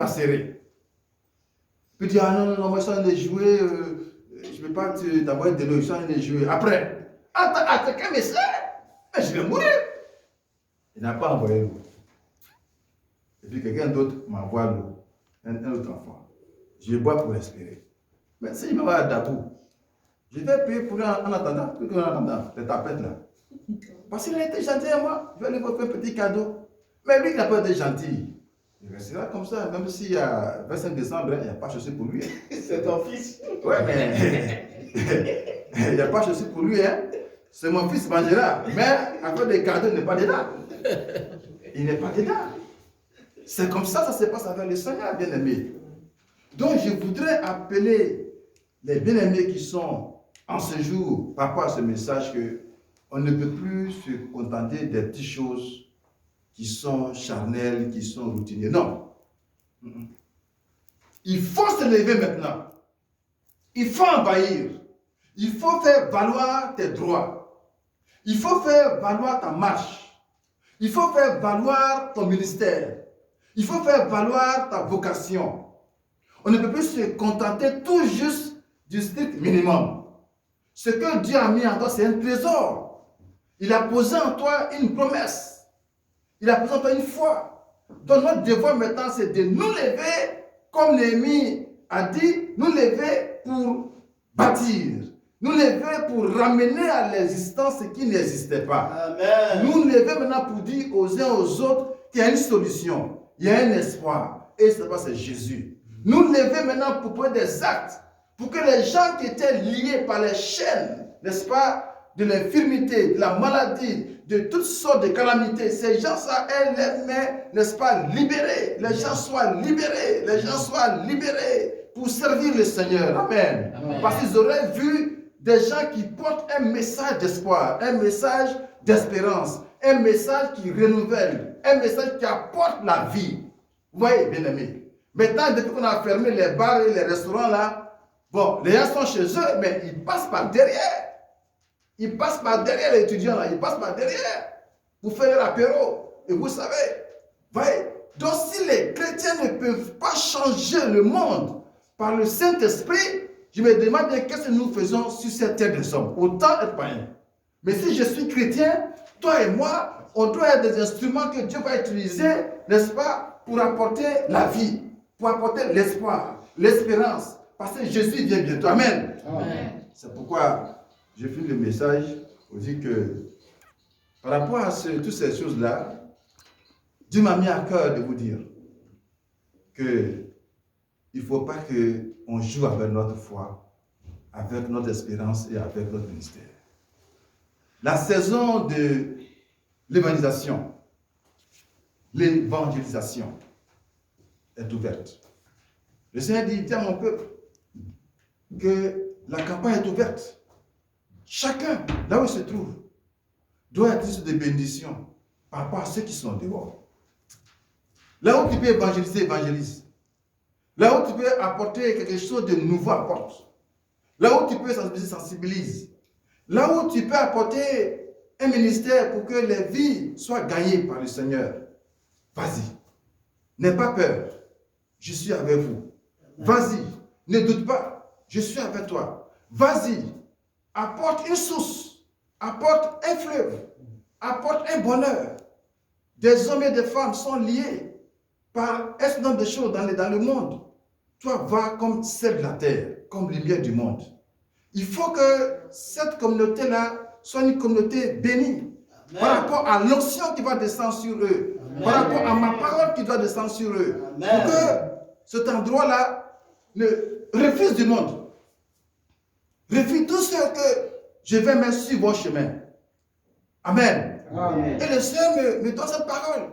pas serré. Puis il dit, ah non, moi je suis en train de jouer, je ne peux pas t'envoyer de l'eau, je suis en train de jouer. Après, attends, quel message? Mais je vais mourir. Il n'a pas envoyé l'eau. Et puis quelqu'un d'autre m'envoie l'eau, un autre enfant. Je bois pour espérer. Mais s'il m'envoie à Datou, je vais payer pour lui en attendant, les tapettes là. Parce qu'il a été gentil à moi, je vais lui faire un petit cadeau. Mais lui qui n'a pas été gentil, il restera comme ça, même s'il y a 25 décembre, il n'y a pas chaussée pour lui. C'est ton fils. Ouais, mais il n'y a pas chaussée pour lui. Hein. C'est mon fils mangera. Mais après des cadeaux, il n'est pas dedans. Il n'est pas dedans. C'est comme ça, ça se passe avec le Seigneur, bien-aimés. Donc, je voudrais appeler les bien-aimés qui sont en ce jour, par rapport à ce message, qu'on ne peut plus se contenter des petites choses qui sont charnelles, qui sont routinières. Non. Il faut se lever maintenant. Il faut envahir. Il faut faire valoir tes droits. Il faut faire valoir ta marche. Il faut faire valoir ton ministère. Il faut faire valoir ta vocation. On ne peut plus se contenter tout juste du strict minimum. Ce que Dieu a mis en toi, c'est un trésor. Il a posé en toi une promesse. Il a posé en toi une foi. Donc notre devoir maintenant, c'est de nous lever, comme Néhémie a dit, nous lever pour bâtir. Nous lever pour ramener à l'existence ce qui n'existait pas. Amen. Nous lever maintenant pour dire aux uns aux autres qu'il y a une solution, il y a un espoir. Et ce c'est Jésus. Nous lever maintenant pour poser des actes, pour que les gens qui étaient liés par les chaînes, n'est-ce pas, de l'infirmité, de la maladie, de toutes sortes de calamités, ces gens-là, elles, n'est-ce pas, libérés. Les gens soient libérés. Les gens soient libérés pour servir le Seigneur. Amen. Amen. Parce qu'ils auraient vu des gens qui portent un message d'espoir, un message d'espérance, un message qui renouvelle, un message qui apporte la vie. Vous voyez, bien aimés. Maintenant, depuis qu'on a fermé les bars et les restaurants là, bon, les gens sont chez eux, mais ils passent par derrière. Ils passent par derrière les étudiants là, ils passent par derrière pour faire l'apéro. Et vous savez, voyez, donc si les chrétiens ne peuvent pas changer le monde par le Saint-Esprit, je me demande qu'est-ce que nous faisons sur cette terre des hommes. Autant être païen. Mais si je suis chrétien, toi et moi, on doit être des instruments que Dieu va utiliser, n'est-ce pas, pour apporter la vie, pour apporter l'espoir, l'espérance. Parce que Jésus vient bientôt. Amen. Amen. C'est pourquoi je finis le message pour dire que par rapport à toutes ces choses-là, Dieu m'a mis à cœur de vous dire que il ne faut pas qu'on joue avec notre foi, avec notre espérance et avec notre ministère. La saison de l'évangélisation est ouverte. Le Seigneur dit à mon peuple que la campagne est ouverte. Chacun, là où il se trouve, doit être source de bénédiction par rapport à ceux qui sont dehors. Là où tu peux évangéliser, évangélise. Là où tu peux apporter quelque chose de nouveau, apporte. Là où tu peux sensibiliser, sensibilise. Là où tu peux apporter un ministère pour que les vies soient gagnées par le Seigneur. Vas-y. N'aie pas peur. Je suis avec vous. Vas-y. Ne doute pas. Je suis avec toi. Vas-y. Apporte une source. Apporte un fleuve. Apporte un bonheur. Des hommes et des femmes sont liés par un certain nombre de choses dans le monde. Toi, va comme celle de la terre, comme lumière du monde. Il faut que cette communauté-là soit une communauté bénie. Amen. Par rapport à l'onction qui va descendre sur eux. Amen. Par rapport à ma parole qui doit descendre sur eux. Amen. Pour que cet endroit-là ne refuse du monde. Refuse tout ce que je vais mettre sur vos chemins. Amen. Amen. Et le Seigneur me donne cette parole.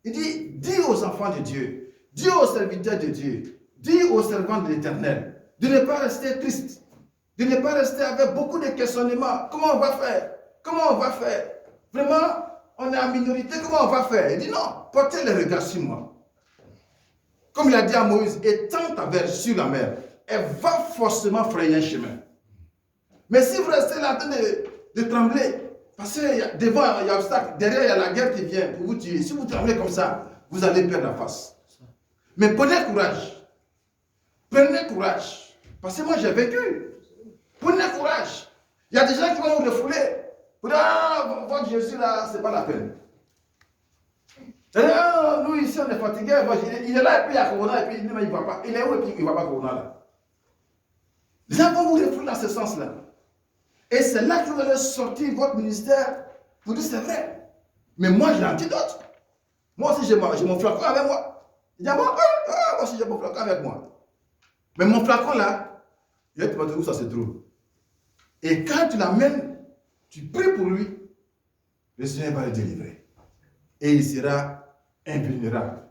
Il dit, dis aux enfants de Dieu, dis aux serviteurs de Dieu, dis aux servants de l'Éternel, de ne pas rester triste, de ne pas rester avec beaucoup de questionnements. Comment on va faire? Comment on va faire? Vraiment, on est en minorité, comment on va faire? Il dit non, portez les regards sur moi. Comme il a dit à Moïse, étends ta verge sur la mer, elle va forcément frayer un chemin. Mais si vous restez là en train de trembler, parce que devant il y a obstacle, derrière il y a la guerre qui vient pour vous tuer. Si vous tremblez comme ça, vous allez perdre la face. Mais prenez courage. Prenez courage. Parce que moi, j'ai vécu. Prenez courage. Il y a des gens qui vont vous refouler. Vous dire, ah, votre Jésus là, c'est pas la peine. Ah, nous ici, on est fatigué. Il est là, et puis il y a Corona, et puis il ne va pas. Il est où, et puis il ne va pas Corona là. Les gens vont vous refouler dans ce sens-là. Et c'est là que vous allez sortir votre ministère. Vous dites, c'est vrai. Mais moi, j'ai l'antidote. Moi aussi, j'ai mon flacon avec moi. Il dit, moi aussi, j'ai mon flacon avec moi. Mais mon flacon là, il va te montrer où ça se trouve. Et quand tu l'amènes, tu pries pour lui, le Seigneur va le délivrer. Et il sera invulnérable.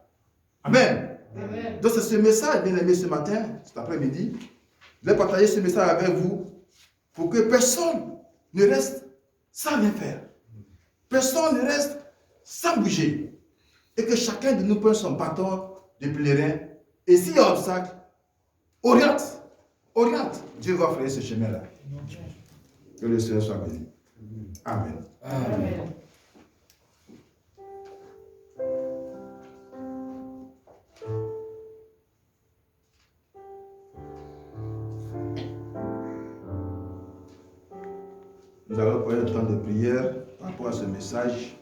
Amen. Amen. Donc c'est ce message, bien aimé, ce matin, cet après-midi. Je vais partager ce message avec vous pour que personne ne reste sans rien faire. Personne ne reste sans bouger. Et que chacun de nous prenne son bâton de pèlerin. Et s'il y a un obstacle, oriente. Dieu va faire ce chemin-là. Que le Seigneur soit béni. Amen. Amen. Nous allons prendre le temps de prière par rapport à ce message.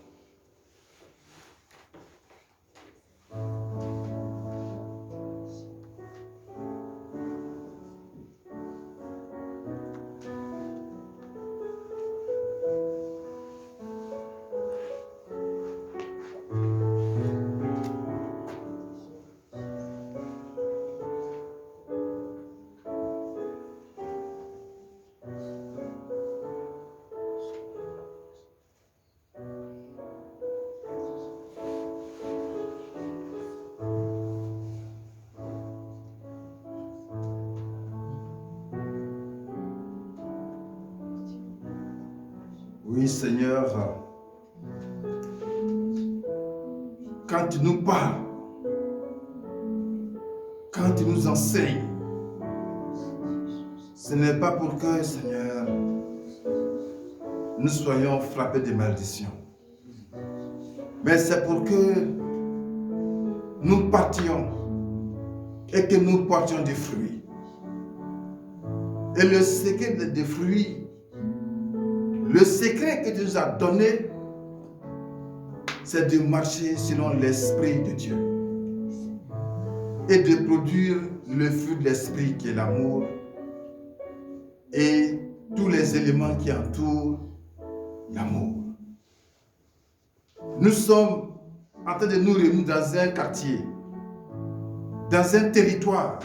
Oui, Seigneur, quand tu nous parles, quand tu nous enseignes, ce n'est pas pour que, Seigneur, nous soyons frappés de malédictions, mais c'est pour que nous partions et que nous portions des fruits. Et le secret des fruits, le secret que tu nous as donné, c'est de marcher selon l'Esprit de Dieu et de produire le fruit de l'Esprit qui est l'amour et tous les éléments qui entourent l'amour. Nous sommes en train de nous réunir dans un quartier, dans un territoire,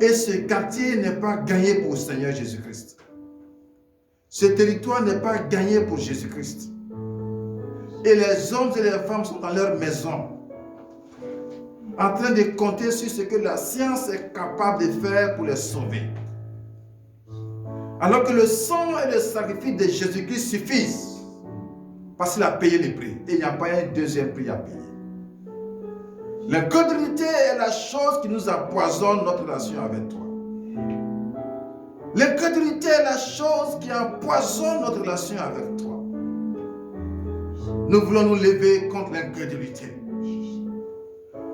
et ce quartier n'est pas gagné pour le Seigneur Jésus-Christ. Ce territoire n'est pas gagné pour Jésus-Christ. Et les hommes et les femmes sont dans leur maison, en train de compter sur ce que la science est capable de faire pour les sauver. Alors que le sang et le sacrifice de Jésus-Christ suffisent, parce qu'il a payé le prix. Et il n'y a pas un deuxième prix à payer. L'incrédulité est la chose qui nous empoisonne notre relation avec toi. L'incrédulité est la chose qui empoisonne notre relation avec toi. Nous voulons nous lever contre l'incrédulité.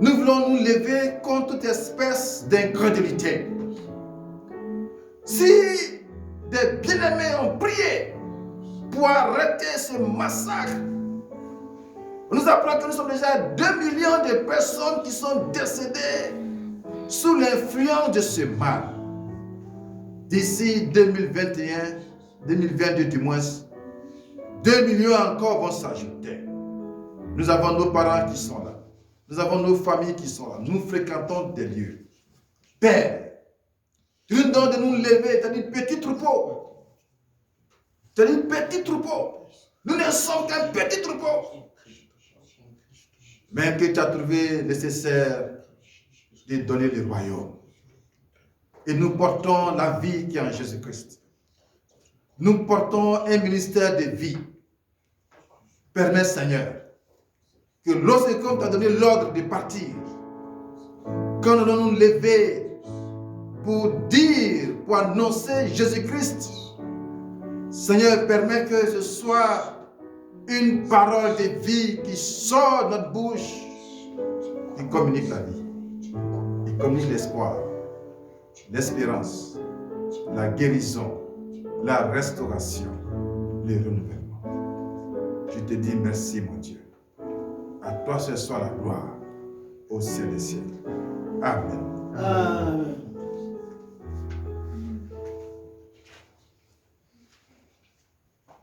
Nous voulons nous lever contre toute espèce d'incrédulité. Si des bien-aimés ont prié pour arrêter ce massacre, on nous apprend que nous sommes déjà 2 millions de personnes qui sont décédées sous l'influence de ce mal. D'ici 2021, 2022 du moins, 2 millions encore vont s'ajouter. Nous avons nos parents qui sont là. Nous avons nos familles qui sont là. Nous fréquentons des lieux. Père, tu nous donnes de nous lever, tu as dit petit troupeau. Tu as dit petit troupeau. Nous ne sommes qu'un petit troupeau. Mais que tu as trouvé nécessaire de donner le royaume. Et nous portons la vie qui est en Jésus-Christ. Nous portons un ministère de vie. Permets, Seigneur, que lorsque tu as donné l'ordre de partir, quand nous allons nous lever pour dire, pour annoncer Jésus-Christ, Seigneur, permets que ce soit une parole de vie qui sort de notre bouche et Il communique la vie. Il communique l'espoir, l'espérance, la guérison, la restauration, le renouvellement. Je te dis merci, mon Dieu. À toi ce soit la gloire au ciel des siècles. Amen. Amen.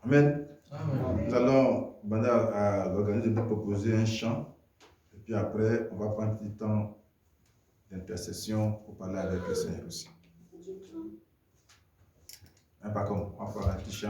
Amen. Amen. Nous allons demander à l'organisme de proposer un chant. Et puis après, on va prendre un petit temps d'intercession pour parler avec le Seigneur aussi. Par contre, on va faire un petit chant.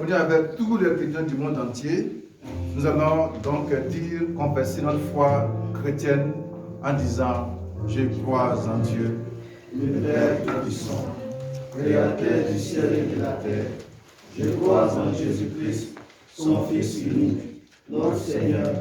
Avec tous les chrétiens du monde entier, nous allons donc dire, confesser notre foi chrétienne en disant: je crois en Dieu, le Père Tout-Puissant, Créateur du ciel et de la terre. Je crois en Jésus-Christ, son Fils unique, notre Seigneur,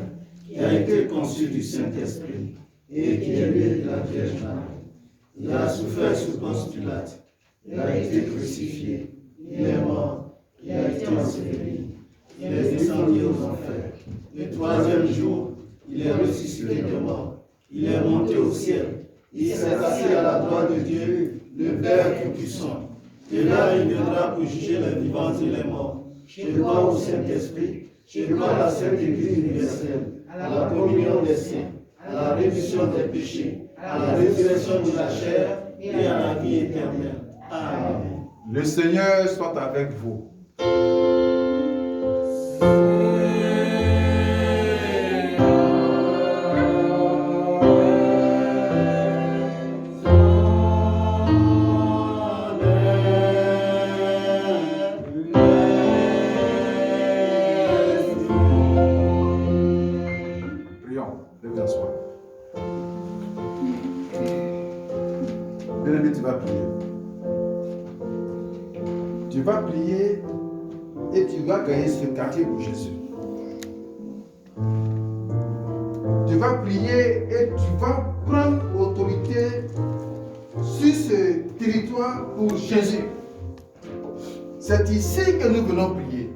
qui a été conçu du Saint-Esprit et qui est né de la Vierge Marie. Il a souffert sous Ponce Pilate, il a été crucifié, il est mort. Il a été enseveli, il est descendu aux enfers. Le troisième jour, il est ressuscité de mort. Il est monté au ciel. Il s'est assis à la droite de Dieu, le Père Tout-Puissant. Et là, il viendra pour juger les vivants et les morts. Je crois au Saint-Esprit, je crois à la Sainte Église universelle, à la communion des saints, à la rémission des péchés, à la résurrection de la chair et à la vie éternelle. Amen. Le Seigneur soit avec vous. vas prier et tu vas gagner ce quartier pour Jésus. Tu vas prier et tu vas prendre autorité sur ce territoire pour Jésus. C'est ici que nous venons prier.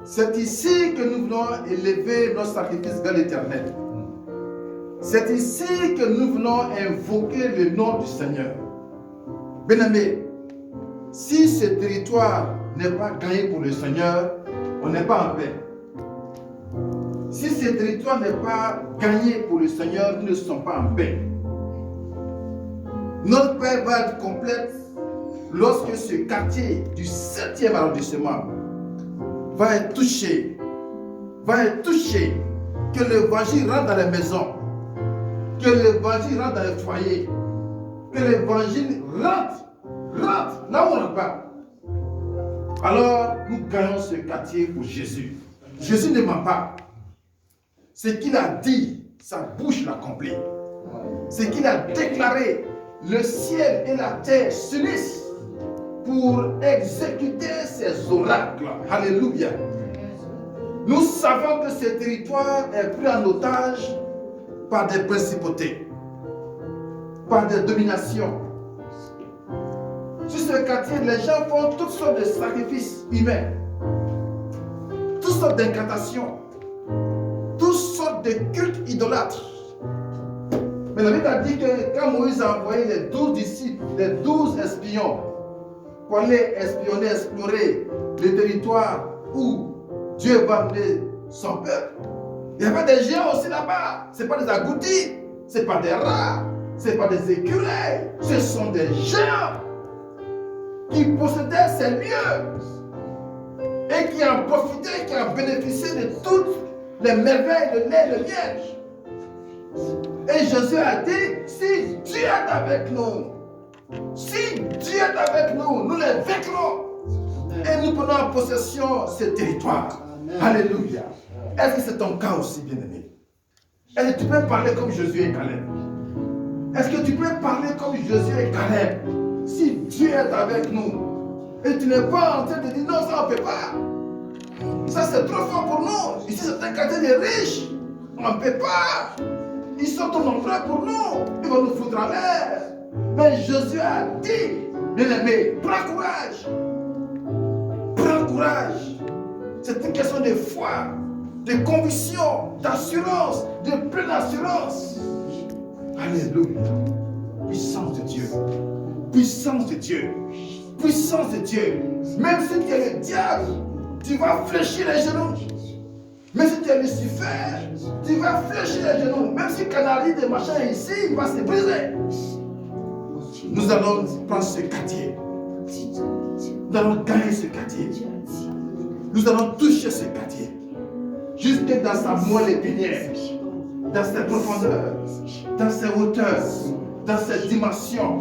C'est ici que nous venons élever notre sacrifice vers l'Éternel. C'est ici que nous venons invoquer le nom du Seigneur. Bien-aimés, si ce territoire n'est pas gagné pour le Seigneur, on n'est pas en paix. Si ce territoire n'est pas gagné pour le Seigneur, nous ne sommes pas en paix. Notre paix va être complète lorsque ce quartier du 7e arrondissement va être touché, que l'évangile rentre dans les maisons, que l'évangile rentre dans les foyers, que l'évangile rentre là où on n'a pas. Alors nous gagnons ce quartier pour Jésus. Jésus ne ment pas. Ce qu'il a dit, sa bouche l'accomplit. Ce qu'il a déclaré, le ciel et la terre s'unissent pour exécuter ses oracles. Alléluia. Nous savons que ce territoire est pris en otage par des principautés, par des dominations. Sur ce quartier, les gens font toutes sortes de sacrifices humains, toutes sortes d'incantations, toutes sortes de cultes idolâtres. Mais la Bible a dit que quand Moïse a envoyé les 12 disciples, les 12 espions, pour aller espionner, explorer le territoire où Dieu va amener son peuple, il y avait des géants aussi là-bas. Ce n'est pas des agoutis, ce n'est pas des rats, ce n'est pas des écureuils, ce sont des géants qui possédaient ces lieux et qui en profitaient, qui en bénéficiaient de toutes les merveilles de lait et de miel. Et Jésus a dit, si Dieu est avec nous, si Dieu est avec nous, nous les vaincrons. Et nous prenons en possession ce territoire. Amen. Alléluia. Est-ce que c'est ton cas aussi, bien-aimé? Est-ce que tu peux parler comme Jésus et Caleb? Est-ce que tu peux parler comme Jésus et Caleb? Si Dieu est avec nous, et tu n'es pas en train de dire non, ça on ne peut pas. Ça c'est trop fort pour nous. Ici c'est un quartier de riches. On ne peut pas. Ils sont trop nombreux pour nous. Ils vont nous foutre en l'air. Mais Jésus a dit, bien-aimé, prends courage. Prends courage. C'est une question de foi, de conviction, d'assurance, de pleine assurance. Alléluia. Puissance de Dieu. Puissance de Dieu. Puissance de Dieu. Même si tu es le diable, tu vas fléchir les genoux. Même si tu es Lucifer, tu vas fléchir les genoux. Même si Canary des machins ici, il va se briser. Nous allons prendre ce quartier. Nous allons gagner ce quartier. Nous allons toucher ce quartier. Jusque dans sa moelle épinière, dans ses profondeurs, dans ses hauteurs, dans ses dimensions.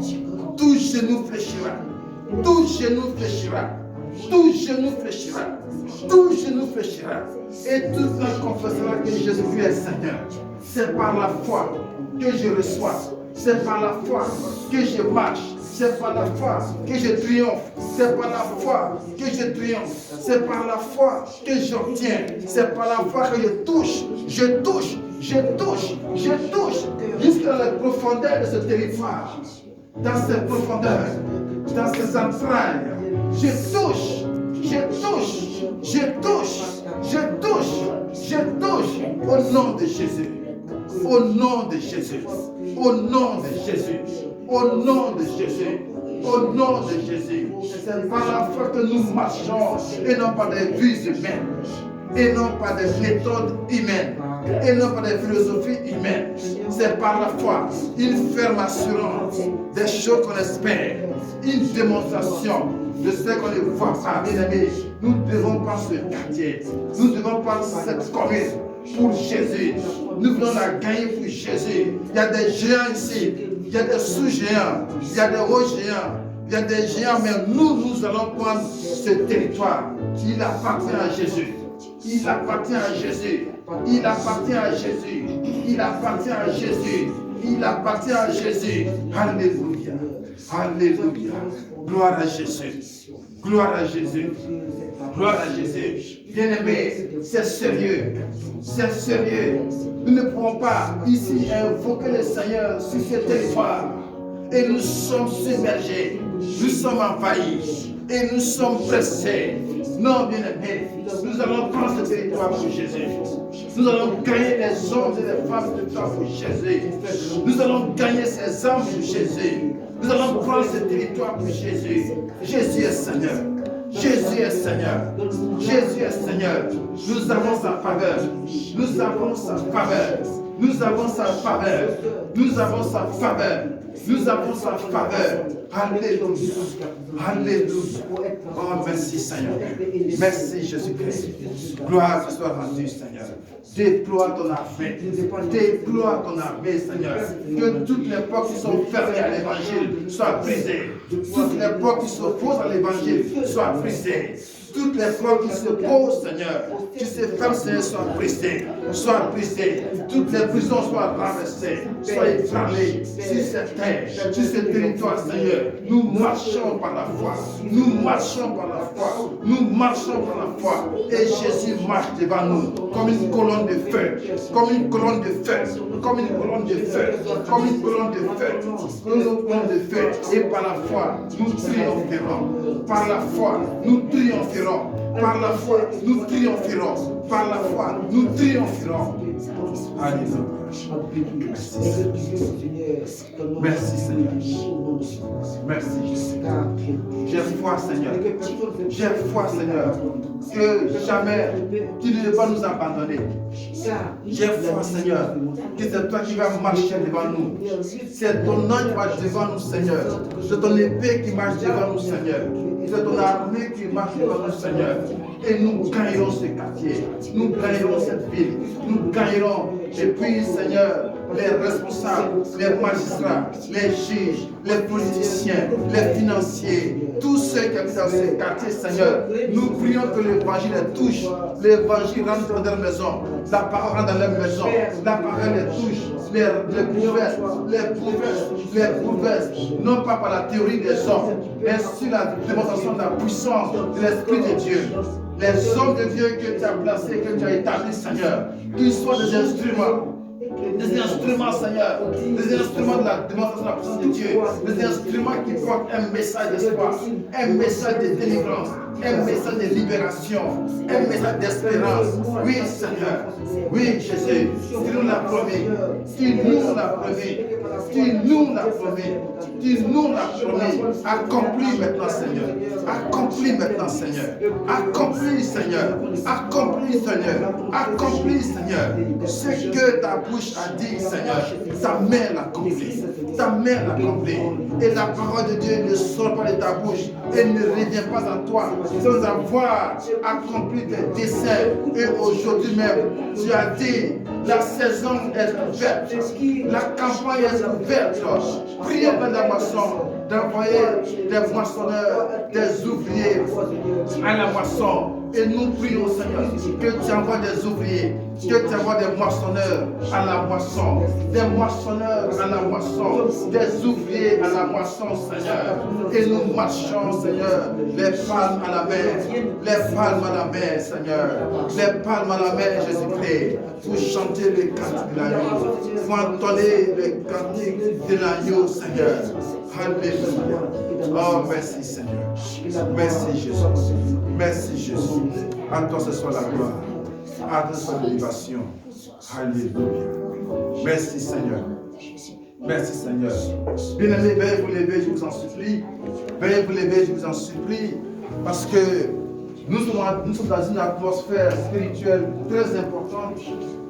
Tout genou fléchira. Tout genou fléchira. Tout genou fléchira. Tout genou fléchira. Et tout le monde confessera que Jésus-Christ est Seigneur. C'est par la foi que je reçois. C'est par la foi que je marche. C'est par la foi que je triomphe. C'est par la foi que je triomphe. C'est par la foi que j'obtiens. C'est par la foi que je touche. Je touche. Je touche. Je touche. Jusqu'à la profondeur de ce territoire. Dans ses profondeurs. Dans ses entrailles. Je touche. Je touche. Je touche. Je touche. Je touche. Au nom de Jésus. Au nom de Jésus. Au nom de Jésus. Au nom de Jésus. Au nom de Jésus. C'est par la foi que nous marchons et non pas des vues humaines. Et non pas des méthodes humaines. Et non pas des philosophies humaines. C'est par la foi, une ferme assurance des choses qu'on espère. Une démonstration de ce qu'on ne voit pas. Bien aimés, nous devons prendre ce quartier. Nous devons prendre cette commune pour Jésus. Nous voulons la gagner pour Jésus. Il y a des géants ici. Il y a des sous-géants. Il y a des hauts géants. Il y a des géants, mais nous allons prendre ce territoire. Il appartient à Jésus. Il appartient à Jésus. Il appartient à Jésus. Il appartient à Jésus. Il appartient à Jésus. Alléluia. Alléluia. Gloire à Jésus. Gloire à Jésus. Gloire à Jésus. Bien-aimé, c'est sérieux. C'est sérieux. Nous ne pouvons pas ici invoquer le Seigneur sur ce territoire. Et nous sommes submergés. Nous sommes envahis. Et nous sommes pressés. Non, bien-aimé, nous allons prendre ce territoire pour Jésus. Nous allons gagner les hommes et les femmes de toi pour Jésus. Nous allons gagner ces âmes pour Jésus. Nous allons prendre ce territoire pour Jésus. Jésus est Seigneur. Jésus est Seigneur. Jésus est Seigneur. Nous avons sa faveur. Nous avons sa faveur. Nous avons sa faveur. Nous avons sa faveur. Nous avons sa faveur. Alléluia. Alléluia. Oh, merci Seigneur. Merci Jésus-Christ. Gloire te soit rendue, Seigneur. Déploie ton armée. Déploie ton armée, Seigneur. Que toutes les portes qui sont fermées à l'évangile soient brisées. Toutes les portes qui s'opposent à l'évangile soient brisées. Toutes les portes qui s'opposent, Seigneur, qui se ferment, Seigneur, soient brisées. Soient brisées. Toutes les prisons soient renversées. Soient ébranlées sur cette terre, sur ce territoire, Seigneur. Nous marchons par la foi. Nous marchons par la foi. Nous marchons par la foi. Et Jésus marche devant nous comme une colonne de feu. Comme une colonne de feu. Comme une colonne de feu. Comme une colonne de feu. Comme une colonne de feu. Et par la foi, nous triompherons. Par la foi, nous triompherons. Par la foi, nous triompherons. Par la foi, nous triompherons. Alléluia. Merci Seigneur. Merci Jésus. J'ai foi Seigneur. J'ai foi Seigneur. Que jamais tu ne vas nous abandonner. J'ai foi Seigneur. Que c'est toi qui vas marcher devant nous. C'est ton ange qui marche devant nous Seigneur. C'est ton épée qui marche devant nous Seigneur. C'est ton armée qui marche devant nous Seigneur. Et nous gagnerons ce quartier. Nous gagnerons cette ville. Nous gagnerons. Et puis Seigneur, les responsables, les magistrats, les juges, les politiciens, les financiers, tous ceux qui habitent dans ce quartier, Seigneur, nous prions que l'évangile les touche, l'évangile rentre dans leur maison, la parole rentre dans leur maison, la parole les touche, les prouesses, non pas par la théorie des hommes, mais sur la démonstration de la puissance de l'Esprit de Dieu. Les hommes de Dieu que tu as placés, que tu as établis, Seigneur, qu'ils soient des instruments, Seigneur, des instruments de la démonstration de la puissance de Dieu, des instruments qui portent un message d'espoir, un message de délivrance, un message de libération, un message d'espérance. Oui, Seigneur, oui, Jésus, tu nous l'as promis, tu nous l'as promis, tu nous l'as promis, tu nous l'as promis. Accomplis maintenant, Seigneur, accomplis maintenant, Seigneur, accomplis, Seigneur, accomplis, Seigneur, accomplis, Seigneur, ce que ta bouche a dit, Seigneur, ta main l'accomplit, ta main l'accomplit. Et la parole de Dieu ne sort pas de ta bouche et ne revient pas à toi sans avoir accompli tes desseins. Et aujourd'hui même, tu as dit, la saison est ouverte, la campagne est ouverte. Priez pour la moisson, d'envoyer des moissonneurs, des ouvriers à la moisson. Et nous prions, Seigneur, que tu envoies des ouvriers, que tu envoies des moissonneurs à la moisson, des moissonneurs à la moisson, des ouvriers à la moisson, Seigneur. Et nous marchons, Seigneur, les palmes à la main, les palmes à la main, Seigneur, les palmes à la main, Jésus-Christ, pour chanter les cantiques de l'agneau, pour entonner les cantiques de l'agneau, Seigneur. Alléluia. Oh, merci, Seigneur. Merci, Jésus. Merci, Jésus. À toi, ce soit la gloire. À toi, ce soit l'élévation. Alléluia. Merci, Seigneur. Merci, Seigneur. Bien-aimés, veuillez vous lever, je vous en supplie. Veuillez vous lever, je vous en supplie. Parce que nous sommes dans une atmosphère spirituelle très importante.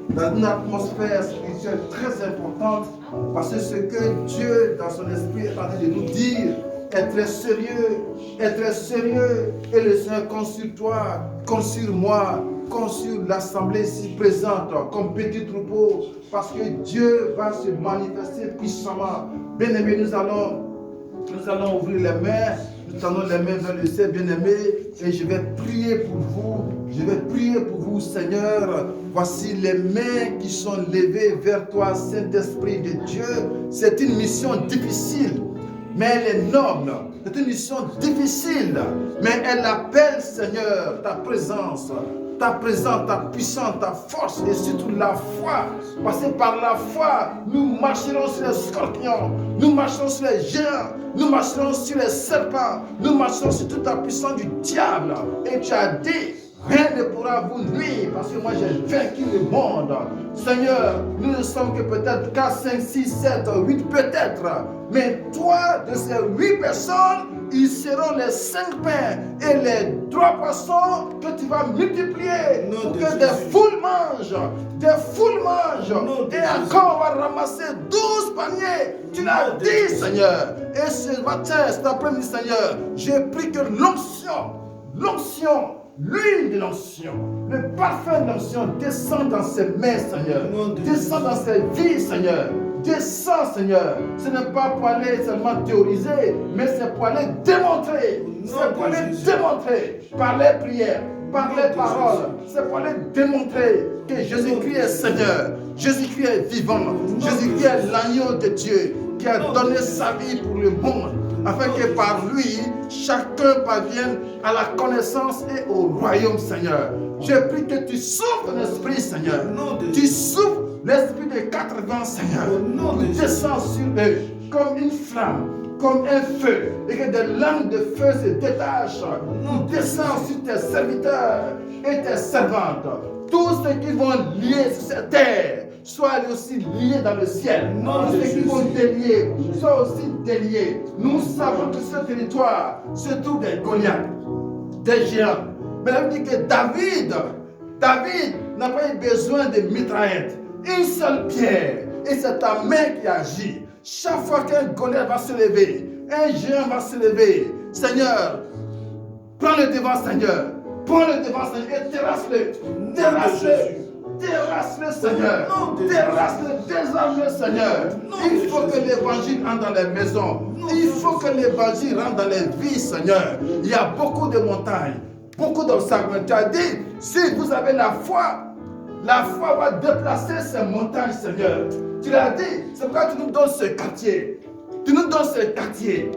Dans une atmosphère spirituelle très importante. Parce que ce que Dieu, dans son esprit, est en train de nous dire est très sérieux. Est très sérieux. Et le Seigneur compte sur toi, compte sur moi, compte sur l'assemblée ici présente, comme petit troupeau. Parce que Dieu va se manifester puissamment. Bien-aimés, nous allons ouvrir les mains. Nous tendons les mains vers le ciel, bien-aimés, et je vais prier pour vous. Je vais prier pour vous, Seigneur. Voici les mains qui sont levées vers toi, Saint-Esprit de Dieu. C'est une mission difficile. mais elle est noble. C'est une mission difficile, mais elle appelle, Seigneur, ta présence, ta puissance, ta force et surtout la foi. Parce que par la foi, nous marcherons sur les scorpions, nous marcherons sur les géants, nous marcherons sur les serpents, nous marcherons sur toute la puissance du diable. Et tu as dit, rien ne pourra vous nuire parce que moi j'ai vaincu le monde. Seigneur, nous ne sommes que peut-être 4, 5, 6, 7, 8 peut-être. Mais toi, de ces 8 personnes, ils seront les 5 pains et les 3 poissons que tu vas multiplier pour que des foules mangent. Des foules mangent. Et encore on va ramasser 12 paniers. Tu l'as dit, Seigneur. Et ce matin, cet après-midi, Seigneur, j'ai pris que l'onction, l'huile de l'onction, le parfum de l'onction descend dans ses mains, Seigneur. Descend dans ses vies, Seigneur. Descend, Seigneur. Ce n'est pas pour aller seulement théoriser, mais c'est pour aller démontrer. C'est pour aller démontrer par les prières, par les paroles. C'est pour aller démontrer que Jésus-Christ est Seigneur. Jésus-Christ est vivant. Jésus-Christ est l'agneau de Dieu qui a donné sa vie pour le monde, afin que par lui, chacun parvienne à la connaissance et au royaume, Seigneur. Je prie que tu souffles ton esprit, Seigneur. Tu souffles l'esprit des 80, Seigneur. Tu descends sur eux comme une flamme, comme un feu, et que des langues de feu se détachent. Tu descends sur tes serviteurs et tes servantes. Tous ceux qui vont lier sur cette terre, soient aussi liés dans le ciel. Tous ceux qui vont délier, soient aussi déliés. Nous savons que ce territoire se trouve des Goliaths, des géants. Mais la Bible dit que David n'a pas eu besoin de mitraillettes. Une seule pierre, et c'est ta main qui agit. Chaque fois qu'un Goliath va se lever, un géant va se lever, Seigneur, prends le devant, Seigneur. Prends le devant, Seigneur, et terrasse-le. Terrasse-le, Seigneur. Terrasse-le, désarme-le, Seigneur. Il faut que l'évangile entre dans les maisons. Il faut que l'évangile rentre dans les vies, Seigneur. Il y a beaucoup de montagnes, beaucoup d'obstacles. Tu as dit, si vous avez la foi va déplacer ces montagnes, Seigneur. Tu l'as dit, c'est pourquoi tu nous donnes ce quartier. Tu nous donnes ce quartier.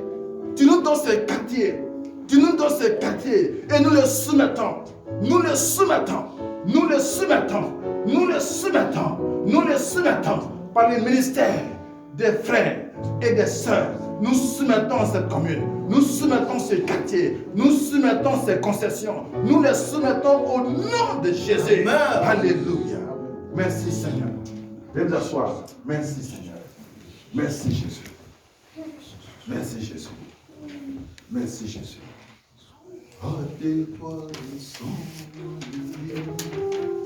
Tu nous donnes ce quartier. Tu nous donnes ce quartier. Et nous le soumettons. Nous le soumettons. Nous le soumettons. Nous le soumettons. Nous le soumettons par le ministère des frères et des sœurs. Nous soumettons cette commune. Nous soumettons ce quartier. Nous soumettons ces concessions. Nous les soumettons au nom de Jésus. Amen. Alléluia. Merci Seigneur. Viens t'asseoir. Merci Seigneur. Merci Jésus. Merci Jésus. Merci Jésus. Oh, tais-toi le sang de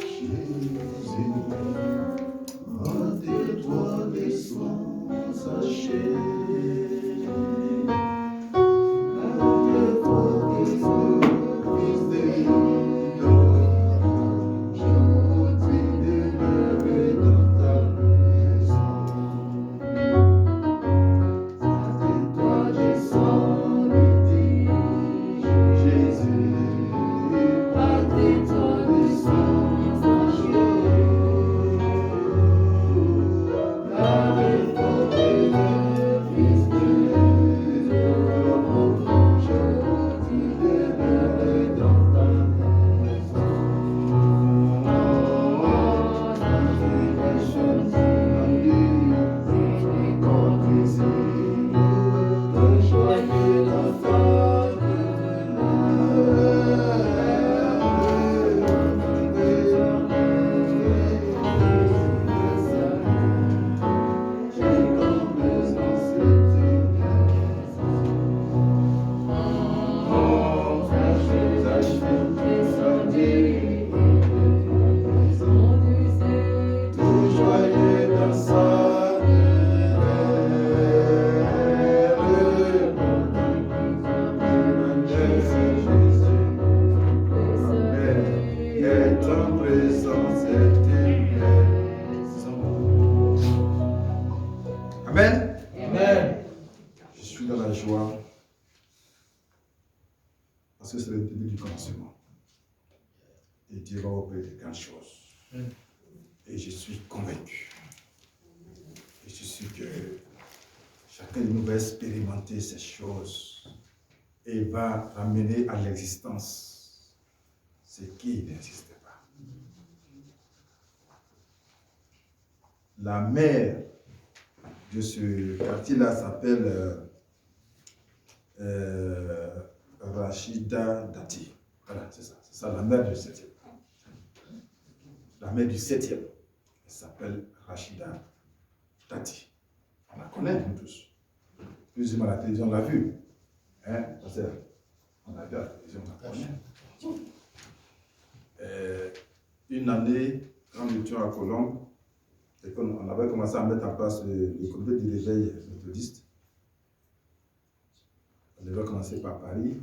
Jésus. Oh, tais-toi les soins sachés. Chacun de nous va expérimenter ces choses et va ramener à l'existence ce qui n'existait pas. La mère de ce quartier-là s'appelle Rachida Dati. Voilà, c'est ça. C'est ça, la mère du 7e. La mère du 7e. Elle s'appelle Rachida Dati. On la connaît, nous tous. Plus ou moins à la télévision, on l'a vu. Hein? On l'a vu à la télévision, on la connaît. Une année, quand nous étions à Colombes, et qu'on avait commencé à mettre en place le comité du réveil méthodiste, on devait commencer par Paris,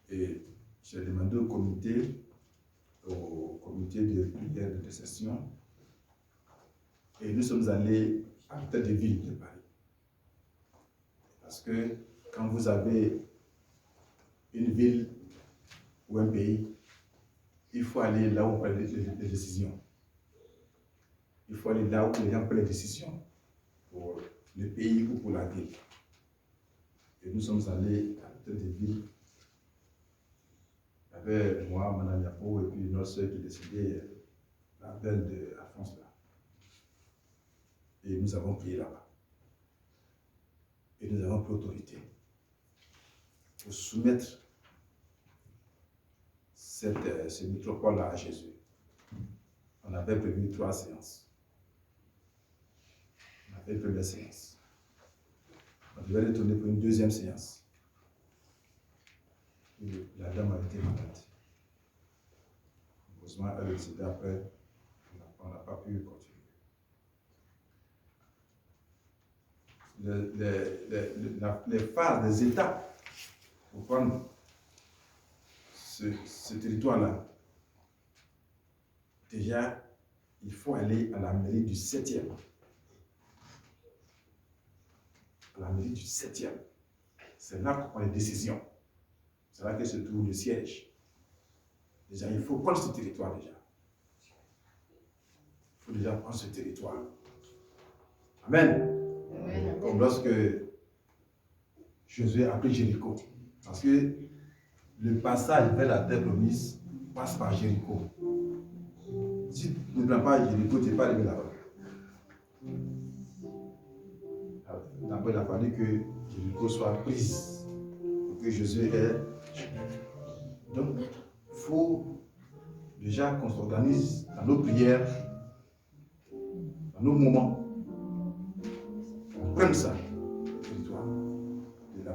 et j'ai demandé au comité de prière de décession, et nous sommes allés à l'hôtel de ville de Paris. Parce que quand vous avez une ville ou un pays, il faut aller là où on prend les décisions. Il faut aller là où les gens prennent les décisions pour le pays ou pour la ville. Et nous sommes allés à l'hôtel de ville. Il y avait moi, Mme Yapo, et puis notre soeur qui décidait la belle de Alphonse là. Et nous avons prié là-bas. Et nous avons pris autorité pour soumettre ce métropole-là à Jésus. On avait prévu 3 séances. On avait une première séance. On devait retourner pour une deuxième séance. Et la dame a été malade. Heureusement, elle a décidé après, on n'a pas pu continuer. Les phases, les étapes pour prendre ce territoire-là, déjà, il faut aller à la mairie du 7e. À la mairie du 7e. C'est là qu'on prend les décisions. C'est là que se trouve le siège. Déjà, il faut prendre ce territoire déjà. Il faut déjà prendre ce territoire. Amen. Amen. Comme lorsque Josué a pris Jéricho. Parce que le passage vers la terre promise passe par Jéricho. Si tu ne prends pas Jéricho, tu n'es pas arrivé là-bas. D'abord, il a fallu que Jéricho soit prise pour que Josué ait. Donc, il faut déjà qu'on s'organise dans nos prières, dans nos moments. On prenne ça.